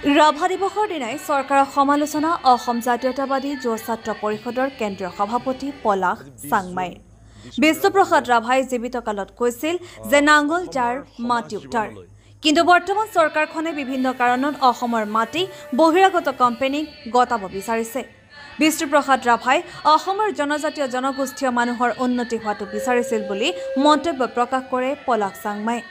ৰাভা দিৱসৰ দিনাই চৰকাৰৰ সমালোচনা অসম জাতীয়তাবাদী যুৱ ছাত্ৰ পৰিষদৰ কেন্দ্ৰীয় সভাপতি পলাশ চাংমাই। বিশ্বপ্ৰসাদ ৰাভাই জীৱিত কালত কৈছিল যে নাঙল যাৰ মাটি উঠাৰ। কিন্তু বৰ্তমান চৰকাৰখনে বিভিন্ন কাৰণত অসমৰ মাটি বহিৰাগত কোম্পানীক গতাব বিচাৰিছে। বিষ্ণুপ্ৰসাদ ৰাভাই অসমৰ জনজাতীয় জনগোষ্ঠীয় মানুহৰ উন্নতি হোৱাটো বিচাৰিছিল বুলি মন্তব্য প্ৰকাশ কৰে পলাশ চাংমাই।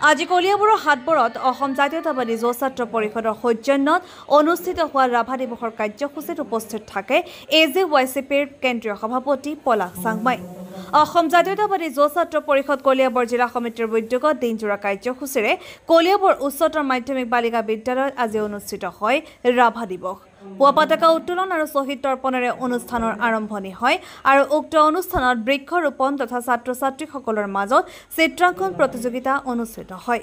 আজি কলিয়াবৰৰ হাটবৰত অসম জাতীয়তাবাদী যুৱ ছাত্ৰ পৰিষদৰ সৌজন্যত অনুষ্ঠিত হোৱা ৰাভা দিৱসৰ কাৰ্যসূচীত উপস্থিত থাকে AJYCPৰ কেন্দ্ৰীয় সভাপতি পলাশ চাংমাই। অসম জাতীয়তাবাদী যুৱ ছাত্ৰ পৰিষদ কলিয়াবৰ জিলা সমিতিৰ উদ্যোগত দিনজোৰা কাৰ্যসূচীৰে কলিয়াবৰ উচ্চতৰ মাধ্যমিক বালিকা বিদ্যালয়ত আজি অনুষ্ঠিত হয় ৰাভা দিৱস। পুৱা পতাকা উত্তোলন আৰু শ্বহীদ তৰ্পণেৰে অনুষ্ঠানৰ আৰম্ভণি হয় আৰু উক্ত অনুষ্ঠানত বৃক্ষৰোপণ তথা ছাত্ৰ ছাত্ৰীসকলৰ মাজত চিত্ৰাংকন প্ৰতিযোগিতা অনুষ্ঠিত হয়।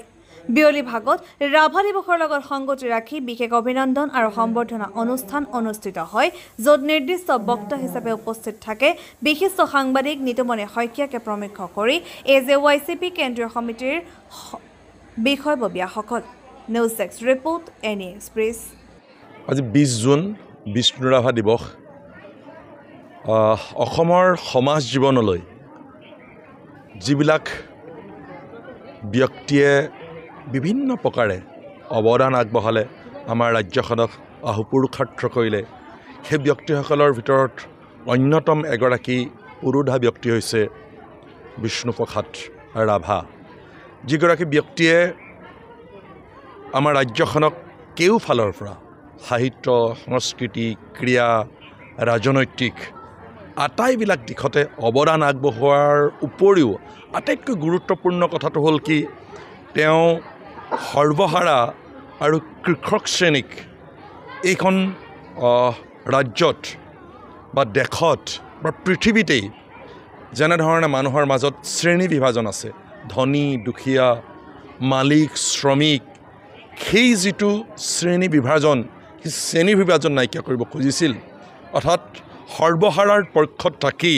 বিয়লি ভাগত ৰাভা দিৱসৰ লগত সংগতি ৰাখি বিশেষ অভিনন্দন আৰু সম্বৰ্ধনা অনুষ্ঠান অনুষ্ঠিত হয়, য'ত নিৰ্দিষ্ট বক্তা হিচাপে উপস্থিত থাকে বিশিষ্ট সাংবাদিক নিতুমণি শইকীয়াকে প্ৰমুখ্য কৰি AJYCP কেন্দ্ৰীয় সমিতিৰ বিষয়ববীয়াসকল। News desk report NA express. আজি 20 জুন বিষ্ণু ৰাভা দিৱস। অসমৰ সমাজ জীৱনলৈ যিবিলাক ব্যক্তিয়ে বিভিন্ন প্ৰকাৰে অৱদান আগবঢ়ালে, আমাৰ ৰাজ্যখনক আহুপুৰুষাৰ্থ কৰিলে, সেই ব্যক্তিসকলৰ ভিতৰত অন্যতম এগৰাকী পুৰোধা ব্যক্তি হৈছে বিষ্ণুপ্ৰসাদ ৰাভা, যিগৰাকী ব্যক্তিয়ে আমাৰ ৰাজ্যখনক কেওফালৰ পৰা সাহিত্য, সংস্কৃতি, ক্ৰীড়া, ৰাজনৈতিক আটাইবিলাক দিশতে অৱদান আগবঢ়োৱাৰ উপৰিও আটাইতকৈ গুৰুত্বপূৰ্ণ কথাটো হ'ল কি, তেওঁ সৰ্বহাৰা আৰু কৃষক শ্ৰেণীক এইখন ৰাজ্যত বা দেশত বা পৃথিৱীতেই যেনেধৰণে মানুহৰ মাজত শ্ৰেণী বিভাজন আছে, ধনী দুখীয়া, মালিক শ্ৰমিক, সেই যিটো শ্ৰেণী বিভাজন, সেই শ্ৰেণী বিভাজন নাইকিয়া কৰিব খুজিছিল। অৰ্থাৎ সৰ্বহাৰাৰ পক্ষত থাকি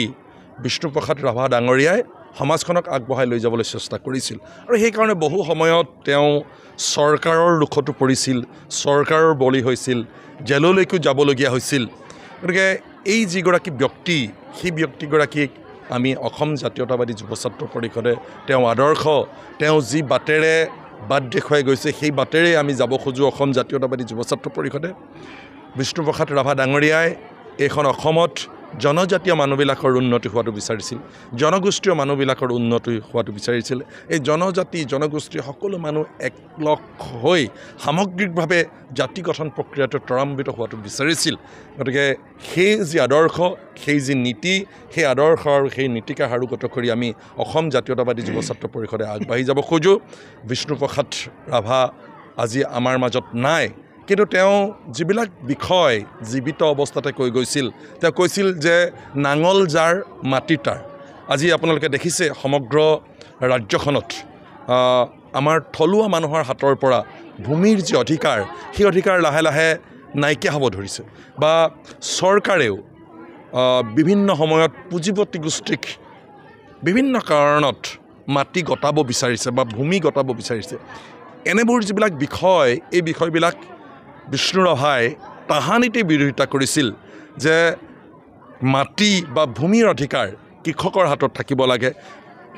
বিষ্ণুপ্ৰসাদ ৰাভা ডাঙৰীয়াই সমাজখনক আগবঢ়াই লৈ যাবলৈ চেষ্টা কৰিছিল আৰু সেইকাৰণে বহু সময়ত তেওঁ চৰকাৰৰ ৰোষতো পৰিছিল, চৰকাৰৰ বলি হৈছিল, জেললৈকো যাবলগীয়া হৈছিল। গতিকে এই যিগৰাকী ব্যক্তি, সেই ব্যক্তিগৰাকীক আমি অসম জাতীয়তাবাদী যুৱ ছাত্ৰ পৰিষদে তেওঁ আদৰ্শ, তেওঁ যি বাটেৰে বাট দেখুৱাই গৈছে, সেই বাটেৰে আমি যাব খোজোঁ অসম জাতীয়তাবাদী যুৱ ছাত্ৰ পৰিষদে। বিষ্ণুপ্ৰসাদ ৰাভা ডাঙৰীয়াই এইখন অসমত জনজাতীয় মানুহবিলাকৰ উন্নতি হোৱাটো বিচাৰিছিল, জনগোষ্ঠীয় মানুহবিলাকৰ উন্নতি হোৱাটো বিচাৰিছিল। এই জনজাতি জনগোষ্ঠী সকলো মানুহ একলগ হৈ সামগ্ৰিকভাৱে জাতি গঠন প্ৰক্ৰিয়াটো ত্বৰান্বিত হোৱাটো বিচাৰিছিল। গতিকে সেই যি আদৰ্শ, সেই যি নীতি, সেই আদৰ্শ আৰু সেই নীতিকে সাৰোগত কৰি আমি অসম জাতীয়তাবাদী যুৱ ছাত্ৰ পৰিষদে আগবাঢ়ি যাব খোজোঁ। বিষ্ণুপ্ৰসাদ ৰাভা আজি আমাৰ মাজত নাই, কিন্তু তেওঁ যিবিলাক বিষয় জীৱিত অৱস্থাতে কৈ গৈছিল, তেওঁ কৈছিল যে নাঙল যাৰ মাটি তাৰ। আজি আপোনালোকে দেখিছে সমগ্ৰ ৰাজ্যখনত আমাৰ থলুৱা মানুহৰ হাতৰ পৰা ভূমিৰ যি অধিকাৰ, সেই অধিকাৰ লাহে লাহে নাইকিয়া হ'ব ধৰিছে বা চৰকাৰেও বিভিন্ন সময়ত পুঁজিপতি গোষ্ঠীক বিভিন্ন কাৰণত মাটি গতাব বিচাৰিছে বা ভূমি গতাব বিচাৰিছে। এনেবোৰ যিবিলাক বিষয়, এই বিষয়বিলাক বিষ্ণু ৰাভাই তাহানিতে বিৰোধিতা কৰিছিল যে মাটি বা ভূমিৰ অধিকাৰ কৃষকৰ হাতত থাকিব লাগে।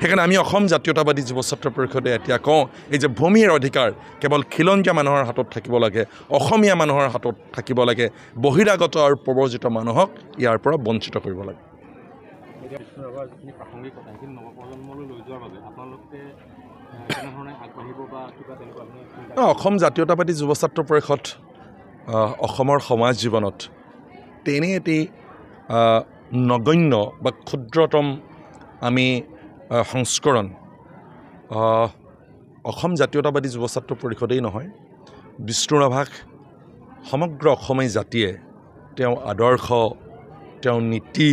সেইকাৰণে আমি অসম জাতীয়তাবাদী যুৱ ছাত্ৰ পৰিষদে এতিয়া কওঁ, এই যে ভূমিৰ অধিকাৰ কেৱল খিলঞ্জীয়া মানুহৰ হাতত থাকিব লাগে, অসমীয়া মানুহৰ হাতত থাকিব লাগে, বহিৰাগত আৰু প্ৰব্ৰজিত মানুহক ইয়াৰ পৰা বঞ্চিত কৰিব লাগে। অসম জাতীয়তাবাদী যুৱ ছাত্ৰ পৰিষদ অসমৰ সমাজ জীৱনত তেনে এটি নগণ্য বা ক্ষুদ্ৰতম আমি সংস্কৰণ অসম জাতীয়তাবাদী যুৱ ছাত্ৰ পৰিষদেই নহয়, বিষ্ণু ৰাভাক সমগ্ৰ অসমীয়া জাতিয়ে তেওঁ আদৰ্শ, তেওঁ নীতি,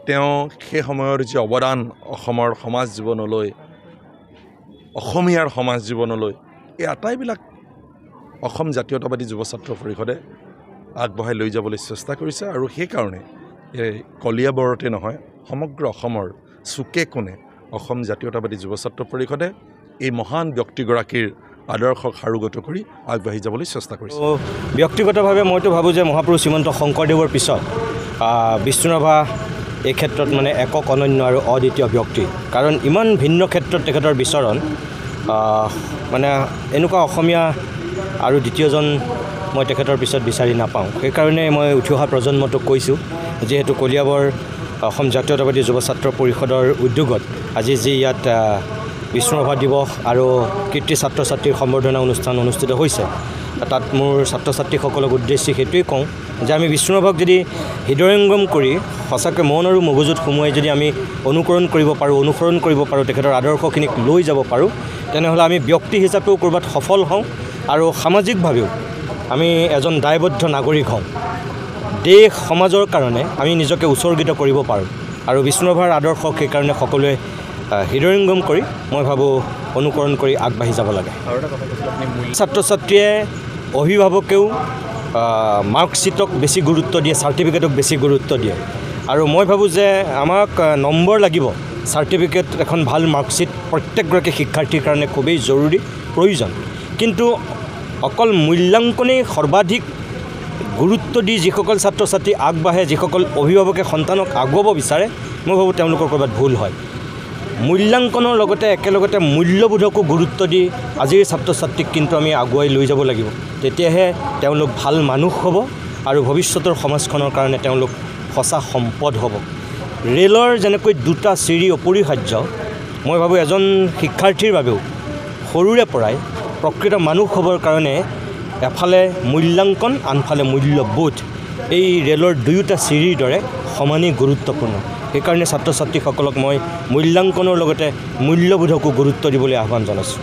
তেওঁ সেই সময়ৰ যি অৱদান অসমৰ সমাজ জীৱনলৈ, অসমীয়াৰ সমাজ জীৱনলৈ, এই আটাইবিলাক অসম জাতীয়তাবাদী যুৱ ছাত্ৰ পৰিষদে আগবঢ়াই লৈ যাবলৈ চেষ্টা কৰিছে আৰু সেইকাৰণে এই কলিয়াবৰতে নহয়, সমগ্ৰ অসমৰ চুকে কোণে অসম জাতীয়তাবাদী যুৱ ছাত্ৰ পৰিষদে এই মহান ব্যক্তিগৰাকীৰ আদৰ্শক সাৰোগত কৰি আগবাঢ়ি যাবলৈ চেষ্টা কৰিছে। ব্যক্তিগতভাৱে মইতো ভাবোঁ যে মহাপুৰুষ শ্ৰীমন্ত শংকৰদেৱৰ পিছত বিষ্ণুৰাভা এই ক্ষেত্ৰত মানে একক অনন্য আৰু অদ্বিতীয় ব্যক্তি। কাৰণ ইমান ভিন্ন ক্ষেত্ৰত তেখেতৰ বিচৰণ, মানে এনেকুৱা অসমীয়া আৰু দ্বিতীয়জন মই তেখেতৰ পিছত বিচাৰি নাপাওঁ। সেইকাৰণে মই উঠি অহা প্ৰজন্মটোক কৈছোঁ, যিহেতু কলিয়াবৰ অসম জাতীয়তাবাদী যুৱ ছাত্ৰ পৰিষদৰ উদ্যোগত আজি যি ইয়াত বিষ্ণুৰাভা দিৱস আৰু কীৰ্তি ছাত্ৰ ছাত্ৰীৰ সম্বৰ্ধনা অনুষ্ঠান অনুষ্ঠিত হৈছে, তাত মোৰ ছাত্ৰ ছাত্ৰীসকলক উদ্দেশ্যি সেইটোৱেই কওঁ যে আমি বিষ্ণুৰাভাক যদি হৃদয়ংগম কৰি সঁচাকৈ মন আৰু মগজুত সোমোৱাই যদি আমি অনুসৰণ কৰিব পাৰোঁ তেখেতৰ আদৰ্শখিনিক লৈ যাব পাৰোঁ, তেনেহ'লে আমি ব্যক্তি হিচাপেও ক'ৰবাত সফল হওঁ আৰু সামাজিকভাৱেও আমি এজন দায়বদ্ধ নাগৰিক হওঁ। দেশ সমাজৰ কাৰণে আমি নিজকে উৎসৰ্গিত কৰিব পাৰোঁ। আৰু বিষ্ণুৰাভাৰ আদৰ্শক সেইকাৰণে সকলোৱে হৃদয়ংগম কৰি মই ভাবোঁ অনুকৰণ কৰি আগবাঢ়ি যাব লাগে। ছাত্ৰ ছাত্ৰীয়ে অভিভাৱকেও মাৰ্কশ্বিটক বেছি গুৰুত্ব দিয়ে, চাৰ্টিফিকেটক বেছি গুৰুত্ব দিয়ে। আৰু মই ভাবোঁ যে আমাক নম্বৰ লাগিব, চাৰ্টিফিকেট এখন ভাল মাৰ্কশ্বিট প্ৰত্যেকগৰাকী শিক্ষাৰ্থীৰ কাৰণে খুবেই জৰুৰী প্ৰয়োজন। কিন্তু অকল মূল্যাংকনেই সৰ্বাধিক গুৰুত্ব দি যিসকল ছাত্ৰ ছাত্ৰী আগবাঢ়ে, যিসকল অভিভাৱকে সন্তানক আগুৱাব বিচাৰে, মই ভাবোঁ তেওঁলোকৰ ক'ৰবাত ভুল হয়। মূল্যাংকনৰ লগতে একেলগতে মূল্যবোধকো গুৰুত্ব দি আজিৰ ছাত্ৰ ছাত্ৰীক কিন্তু আমি আগুৱাই লৈ যাব লাগিব। তেতিয়াহে তেওঁলোক ভাল মানুহ হ'ব আৰু ভৱিষ্যতৰ সমাজখনৰ কাৰণে তেওঁলোক সঁচা সম্পদ হ'ব। ৰেলৰ যেনেকৈ দুটা চিৰি অপৰিহাৰ্য, মই ভাবোঁ এজন শিক্ষাৰ্থীৰ বাবেও সৰুৰে পৰাই প্ৰকৃত মানুহ হ'বৰ কাৰণে এফালে মূল্যাংকন, আনফালে মূল্যবোধ, এই ৰেলৰ দুয়োটা চিৰিৰ দৰে সমানেই গুৰুত্বপূৰ্ণ। সেইকাৰণে ছাত্ৰ ছাত্ৰীসকলক মই মূল্যাংকনৰ লগতে মূল্যবোধকো গুৰুত্ব দিবলৈ আহ্বান জনাইছোঁ।